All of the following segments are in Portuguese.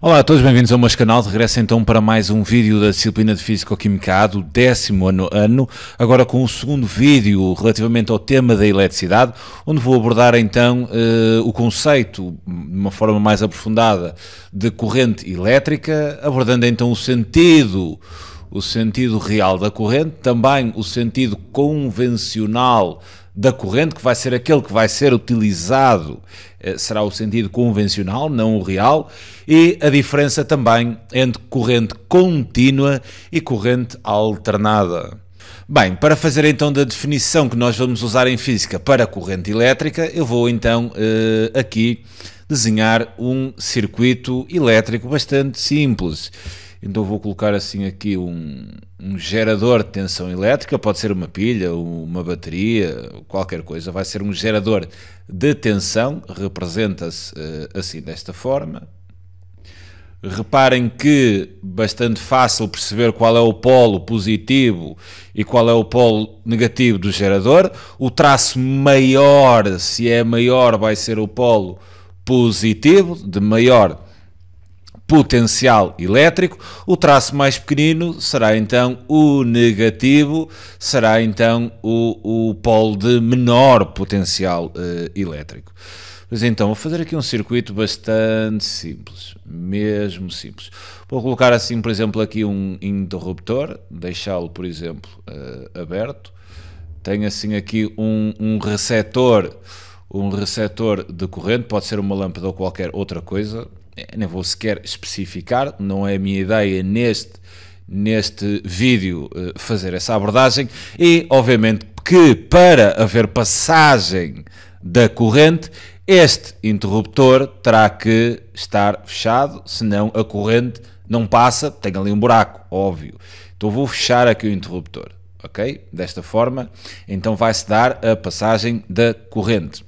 Olá a todos, bem-vindos ao meu canal. De regresso então para mais um vídeo da disciplina de Físico-Química A do 10º ano, agora com o segundo vídeo relativamente ao tema da eletricidade, onde vou abordar então o conceito de uma forma mais aprofundada de corrente elétrica, abordando então o sentido real da corrente, também o sentido convencional da corrente, que vai ser aquele que vai ser utilizado, será o sentido convencional, não o real, e a diferença também entre corrente contínua e corrente alternada. Bem, para fazer então da definição que nós vamos usar em física para a corrente elétrica, eu vou então aqui desenhar um circuito elétrico bastante simples. Então vou colocar assim aqui um gerador de tensão elétrica, pode ser uma pilha, uma bateria, qualquer coisa, vai ser um gerador de tensão, representa-se assim desta forma. Reparem que bastante fácil perceber qual é o polo positivo e qual é o polo negativo do gerador. O traço maior, se é maior, vai ser o polo positivo, de maior potencial elétrico. O traço mais pequenino será então o negativo, será então o polo de menor potencial elétrico. Pois então, vou fazer aqui um circuito bastante simples, mesmo simples. Vou colocar assim, por exemplo, aqui um interruptor, deixá-lo, por exemplo, aberto. Tenho assim aqui um receptor de corrente, pode ser uma lâmpada ou qualquer outra coisa. Nem vou sequer especificar, não é a minha ideia neste vídeo fazer essa abordagem, e obviamente que para haver passagem da corrente, este interruptor terá que estar fechado, senão a corrente não passa, tem ali um buraco, óbvio. Então vou fechar aqui o interruptor, ok? Desta forma, então vai-se dar a passagem da corrente.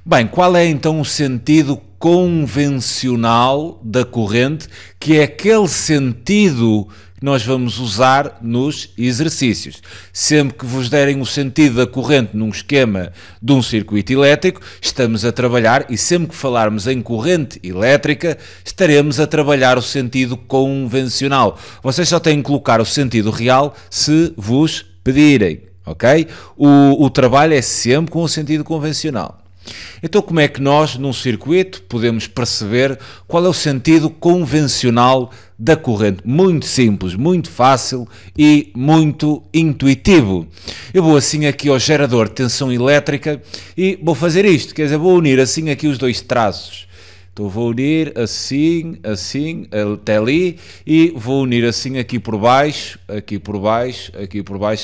Bem, qual é então o sentido convencional da corrente, que é aquele sentido que nós vamos usar nos exercícios? Sempre que vos derem o sentido da corrente num esquema de um circuito elétrico, estamos a trabalhar, e sempre que falarmos em corrente elétrica, estaremos a trabalhar o sentido convencional. Vocês só têm que colocar o sentido real se vos pedirem, ok? O trabalho é sempre com o sentido convencional. Então, como é que nós, num circuito, podemos perceber qual é o sentido convencional da corrente? Muito simples, muito fácil e muito intuitivo. Eu vou assim aqui ao gerador de tensão elétrica e vou fazer isto, quer dizer, vou unir assim aqui os dois traços. Então vou unir assim, até ali, e vou unir assim aqui por baixo,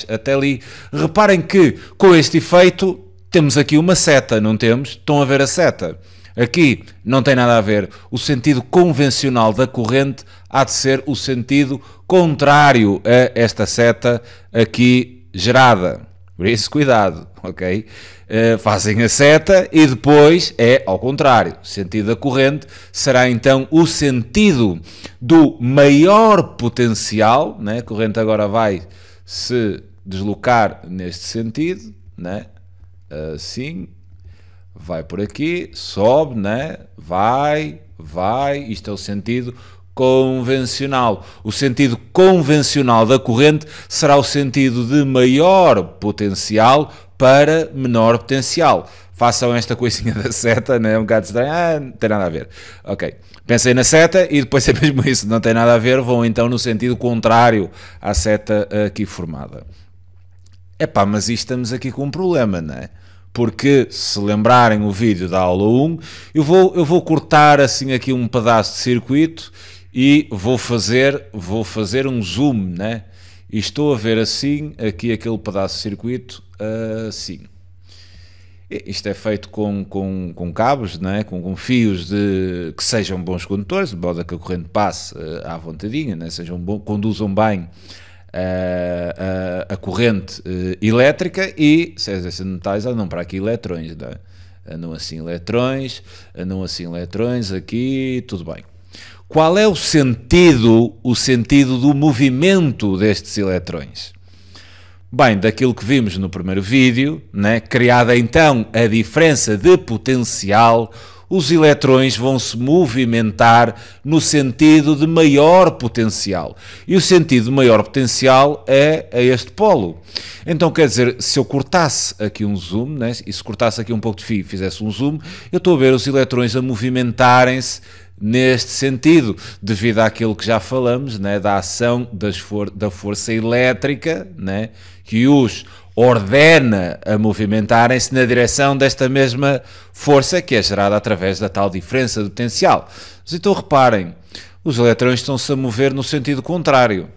até ali. Reparem que com este efeito temos aqui uma seta, não temos? Estão a ver a seta? Aqui não tem nada a ver. O sentido convencional da corrente há de ser o sentido contrário a esta seta aqui gerada. Por isso, cuidado, ok? Fazem a seta e depois é ao contrário. O sentido da corrente será então o sentido do maior potencial, né? A corrente agora vai se deslocar neste sentido, né? Assim, vai por aqui, sobe, né? Vai, isto é o sentido convencional. O sentido convencional da corrente será o sentido de maior potencial para menor potencial. Façam esta coisinha da seta, né? É um bocado estranho, não tem nada a ver. Ok, pensem na seta e depois é mesmo isso, não tem nada a ver, vão então no sentido contrário à seta aqui formada. Epá, mas isto estamos aqui com um problema, não é? Porque, se lembrarem o vídeo da aula 1, eu vou cortar assim aqui um pedaço de circuito e vou fazer um zoom, né? E estou a ver assim, aqui aquele pedaço de circuito, assim. Isto é feito com cabos, né? Com fios que sejam bons condutores, de modo a que a corrente passe à vontadinha, né? Conduzam bem a corrente elétrica, e esses metais andam para aqui eletrões, não é? Andam assim eletrões aqui, tudo bem. Qual é o sentido do movimento destes eletrões? Bem, daquilo que vimos no primeiro vídeo, né? Criada então a diferença de potencial, os eletrões vão se movimentar no sentido de maior potencial. E o sentido de maior potencial é a este polo. Então, quer dizer, se eu cortasse aqui um zoom, né, e se cortasse aqui um pouco de fio e fizesse um zoom, eu estou a ver os eletrões a movimentarem-se neste sentido, devido àquilo que já falamos, né, da ação da força elétrica, né, que os ordena a movimentarem-se na direção desta mesma força que é gerada através da tal diferença de potencial. Mas então reparem, os eletrões estão-se a mover no sentido contrário.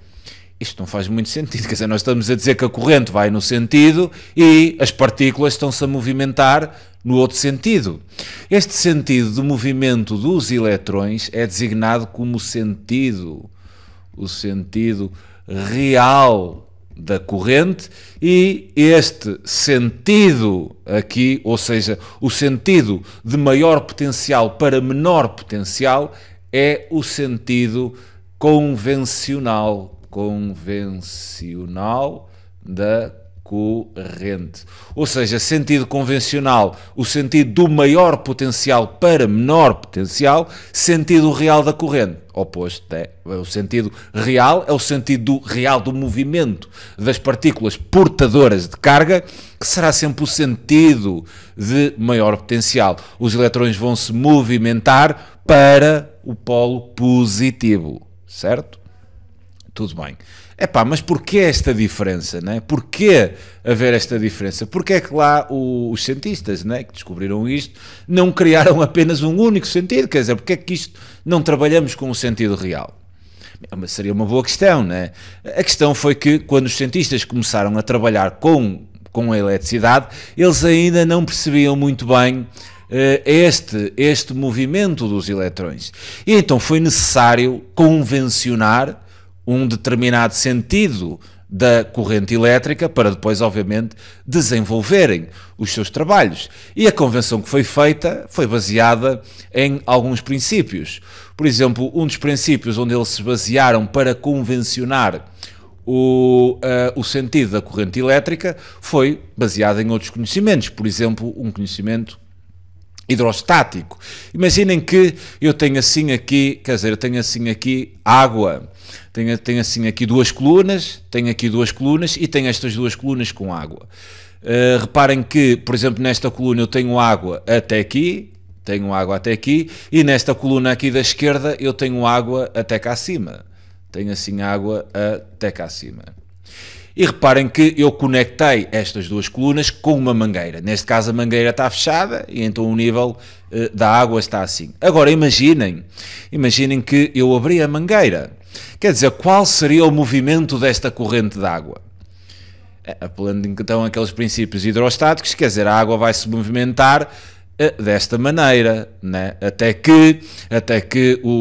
Isto não faz muito sentido, quer dizer, nós estamos a dizer que a corrente vai no sentido e as partículas estão-se a movimentar no outro sentido. Este sentido de movimento dos eletrões é designado como o sentido real da corrente, e este sentido aqui, ou seja, o sentido de maior potencial para menor potencial, é o sentido convencional da corrente. Ou seja, sentido convencional, o sentido do maior potencial para menor potencial, sentido real da corrente. Oposto, o sentido real é o sentido real do movimento das partículas portadoras de carga, que será sempre o sentido de maior potencial. Os eletrões vão se movimentar para o polo positivo, certo? Tudo bem. Mas porquê esta diferença, né? Porquê haver esta diferença? Porque é que lá os cientistas, né, que descobriram isto, não criaram apenas um único sentido? Quer dizer, porque é que isto não trabalhamos com o sentido real? Mas seria uma boa questão, né? A questão foi que quando os cientistas começaram a trabalhar com a eletricidade, eles ainda não percebiam muito bem este movimento dos eletrões. E então foi necessário convencionar um determinado sentido da corrente elétrica para depois, obviamente, desenvolverem os seus trabalhos. E a convenção que foi feita foi baseada em alguns princípios. Por exemplo, um dos princípios onde eles se basearam para convencionar o sentido da corrente elétrica foi baseado em outros conhecimentos. Por exemplo, um conhecimento hidrostático. Imaginem que eu tenho assim aqui, água. Tenho assim aqui duas colunas, e tenho estas duas colunas com água. Reparem que, por exemplo, nesta coluna eu tenho água até aqui, e nesta coluna aqui da esquerda eu tenho água até cá acima. Tenho assim água até cá acima. E reparem que eu conectei estas duas colunas com uma mangueira. Neste caso a mangueira está fechada e então o nível da água está assim. Agora imaginem que eu abri a mangueira. Quer dizer, qual seria o movimento desta corrente de água? Apelando então aqueles princípios hidrostáticos, quer dizer, a água vai se movimentar desta maneira, né? até que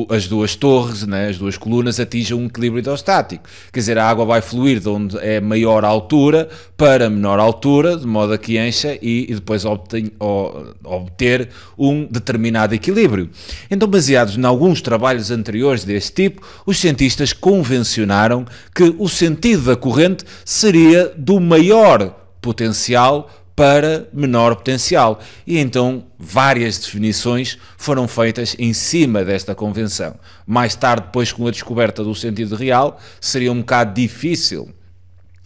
as duas torres, né? As duas colunas atinjam um equilíbrio hidrostático. Quer dizer, a água vai fluir de onde é maior altura para menor altura, de modo a que encha e depois obter um determinado equilíbrio. Então, baseados em alguns trabalhos anteriores deste tipo, os cientistas convencionaram que o sentido da corrente seria do maior potencial para menor potencial. E então várias definições foram feitas em cima desta convenção. Mais tarde, depois com a descoberta do sentido real, seria um bocado difícil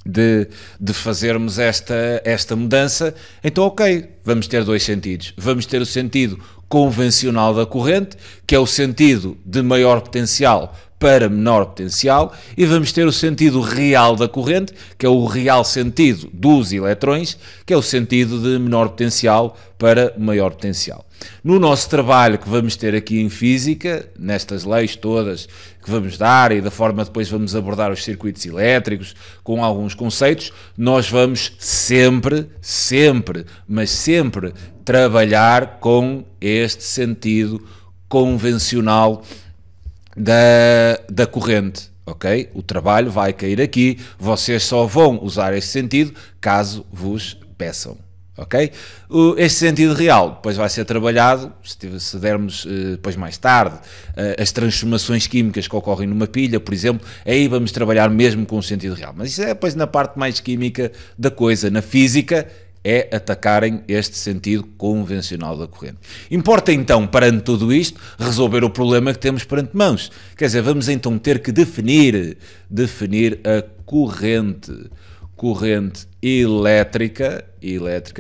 de fazermos esta mudança. Então, ok, vamos ter dois sentidos. Vamos ter o sentido convencional da corrente, que é o sentido de maior potencial para menor potencial, e vamos ter o sentido real da corrente, que é o real sentido dos eletrões, que é o sentido de menor potencial para maior potencial. No nosso trabalho que vamos ter aqui em física, nestas leis todas que vamos dar e da forma depois vamos abordar os circuitos elétricos com alguns conceitos, nós vamos sempre trabalhar com este sentido convencional da corrente, ok? O trabalho vai cair aqui, vocês só vão usar este sentido caso vos peçam, ok? Este sentido real depois vai ser trabalhado, se dermos depois mais tarde as transformações químicas que ocorrem numa pilha, por exemplo, aí vamos trabalhar mesmo com o sentido real, mas isso é depois na parte mais química da coisa. Na física é atacarem este sentido convencional da corrente. Importa então, perante tudo isto, resolver o problema que temos perante mãos. Quer dizer, vamos então ter que definir a corrente elétrica,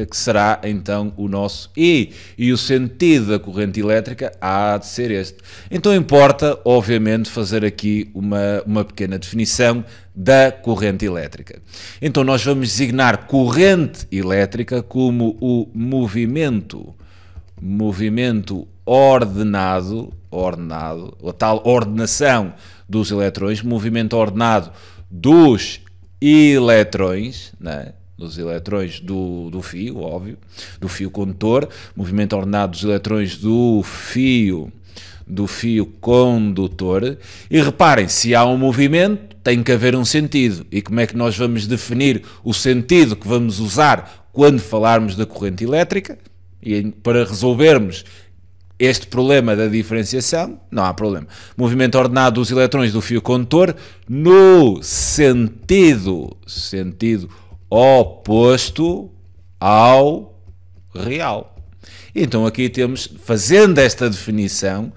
que será então o nosso I. E o sentido da corrente elétrica há de ser este. Então importa, obviamente, fazer aqui uma pequena definição da corrente elétrica. Então nós vamos designar corrente elétrica como o movimento ordenado, a tal ordenação dos eletrões, movimento ordenado dos eletrões, né? Dos eletrões do fio, óbvio, do fio condutor, movimento ordenado dos eletrões do fio condutor. E reparem, se há um movimento, tem que haver um sentido. E como é que nós vamos definir o sentido que vamos usar quando falarmos da corrente elétrica? E para resolvermos este problema da diferenciação, não há problema. Movimento ordenado dos eletrões do fio condutor no sentido oposto ao real. Então aqui temos, fazendo esta definição,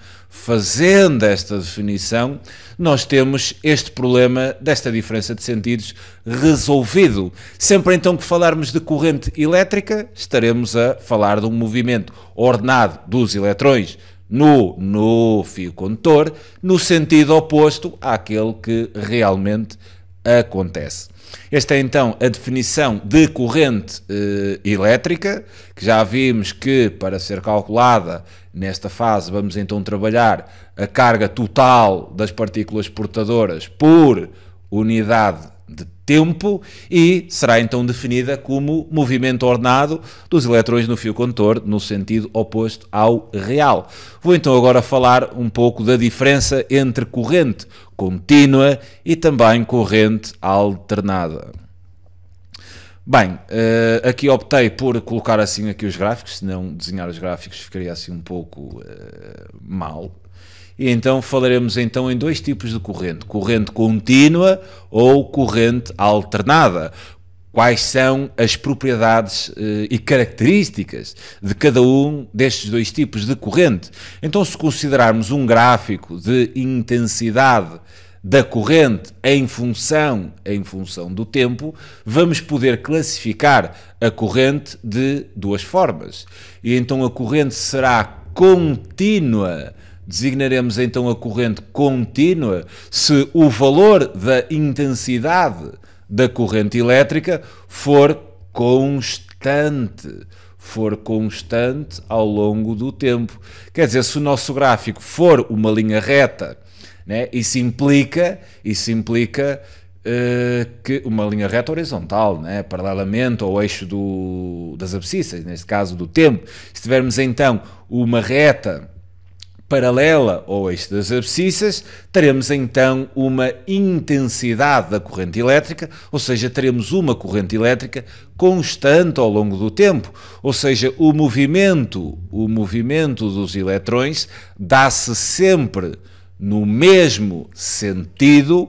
nós temos este problema desta diferença de sentidos resolvido. Sempre então que falarmos de corrente elétrica, estaremos a falar de um movimento ordenado dos eletrões no fio condutor, no sentido oposto àquele que realmente acontece. Esta é então a definição de corrente elétrica, que já vimos que para ser calculada nesta fase vamos então trabalhar a carga total das partículas portadoras por unidade de tempo e será então definida como movimento ordenado dos eletrões no fio condutor no sentido oposto ao real. Vou então agora falar um pouco da diferença entre corrente contínua e também corrente alternada. Bem, aqui optei por colocar assim aqui os gráficos, senão desenhar os gráficos ficaria assim um pouco mal. E então falaremos então em dois tipos de corrente contínua ou corrente alternada. Quais são as propriedades e características de cada um destes dois tipos de corrente? Então, se considerarmos um gráfico de intensidade da corrente em função do tempo, vamos poder classificar a corrente de duas formas. E então a corrente será contínua. Designaremos então a corrente contínua se o valor da intensidade da corrente elétrica for constante ao longo do tempo. Quer dizer, se o nosso gráfico for uma linha reta, né, isso implica que uma linha reta horizontal, né, paralelamente ao eixo das abscissas, neste caso do tempo. Se tivermos então uma reta paralela ao eixo das abscissas, teremos então uma intensidade da corrente elétrica, ou seja, teremos uma corrente elétrica constante ao longo do tempo, ou seja, o movimento dos eletrões dá-se sempre no mesmo sentido,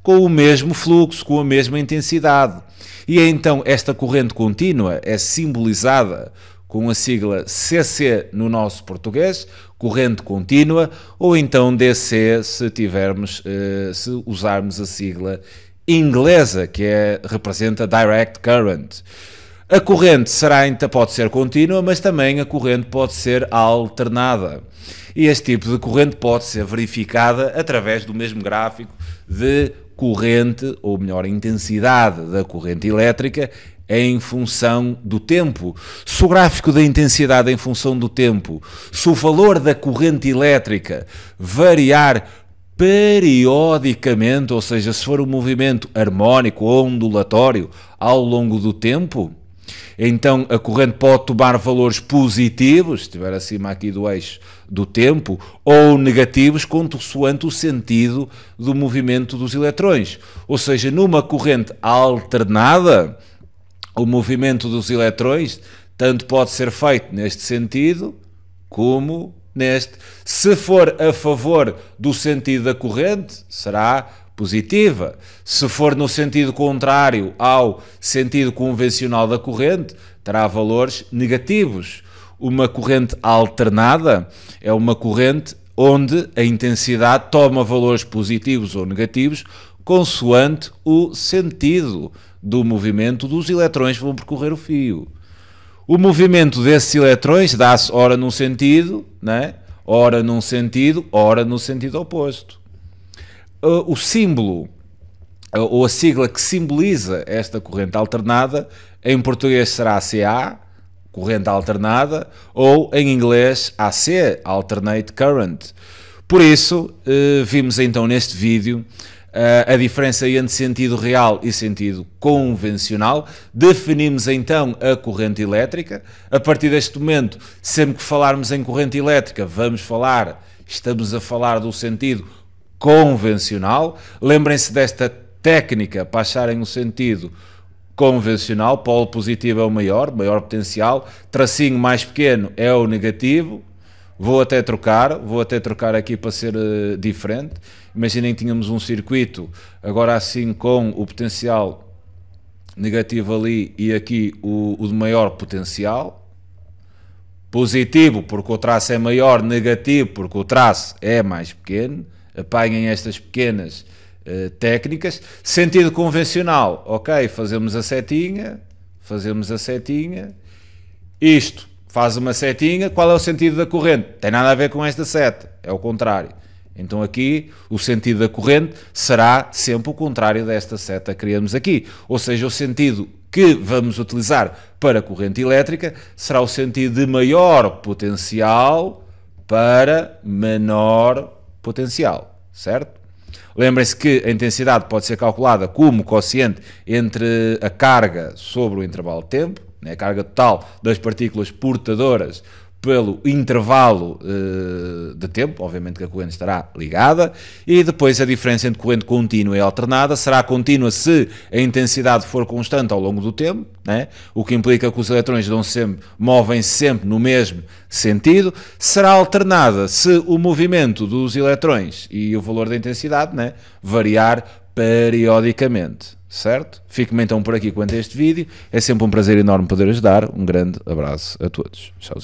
com o mesmo fluxo, com a mesma intensidade. E então esta corrente contínua é simbolizada com a sigla CC no nosso português, corrente contínua, ou então DC se usarmos a sigla inglesa, que representa Direct Current. A corrente pode ser contínua, mas também a corrente pode ser alternada. E este tipo de corrente pode ser verificada através do mesmo gráfico de corrente, ou melhor, intensidade da corrente elétrica em função do tempo. Se o gráfico da intensidade em função do tempo, se o valor da corrente elétrica variar periodicamente, ou seja, se for um movimento harmónico ou ondulatório ao longo do tempo, então a corrente pode tomar valores positivos, se estiver acima aqui do eixo do tempo, ou negativos, consoante o sentido do movimento dos eletrões. Ou seja, numa corrente alternada, o movimento dos eletrões tanto pode ser feito neste sentido como neste. Se for a favor do sentido da corrente, será positiva. Se for no sentido contrário ao sentido convencional da corrente, terá valores negativos. Uma corrente alternada é uma corrente onde a intensidade toma valores positivos ou negativos consoante o sentido do movimento dos eletrões que vão percorrer o fio. O movimento desses eletrões dá-se ora num sentido, né? Ora num sentido, ora no sentido oposto. O símbolo, ou a sigla que simboliza esta corrente alternada, em português será CA, corrente alternada, ou em inglês AC, Alternate Current. Por isso, vimos então neste vídeo a diferença entre sentido real e sentido convencional. Definimos então a corrente elétrica. A partir deste momento, sempre que falarmos em corrente elétrica, estamos a falar do sentido convencional. Lembrem-se desta técnica para acharem o sentido convencional. Polo positivo é o maior potencial, tracinho mais pequeno é o negativo. Vou até trocar aqui para ser diferente. Imaginem que tínhamos um circuito, agora assim com o potencial negativo ali e aqui o de maior potencial. Positivo porque o traço é maior, negativo porque o traço é mais pequeno. Apanhem estas pequenas técnicas. Sentido convencional, ok, fazemos a setinha, isto faz uma setinha. Qual é o sentido da corrente? Tem nada a ver com esta seta, é o contrário. Então aqui o sentido da corrente será sempre o contrário desta seta que criamos aqui. Ou seja, o sentido que vamos utilizar para a corrente elétrica será o sentido de maior potencial para menor potencial, certo? Lembrem-se que a intensidade pode ser calculada como quociente entre a carga sobre o intervalo de tempo, a carga total das partículas portadoras pelo intervalo de tempo, obviamente que a corrente estará ligada, e depois a diferença entre corrente contínua e alternada será contínua se a intensidade for constante ao longo do tempo, né? O que implica que os eletrões movem-se sempre no mesmo sentido. Será alternada se o movimento dos eletrões e o valor da intensidade, né, variar periodicamente, certo? Fico-me então por aqui quanto a este vídeo. É sempre um prazer enorme poder ajudar. Um grande abraço a todos. Tchauzinho.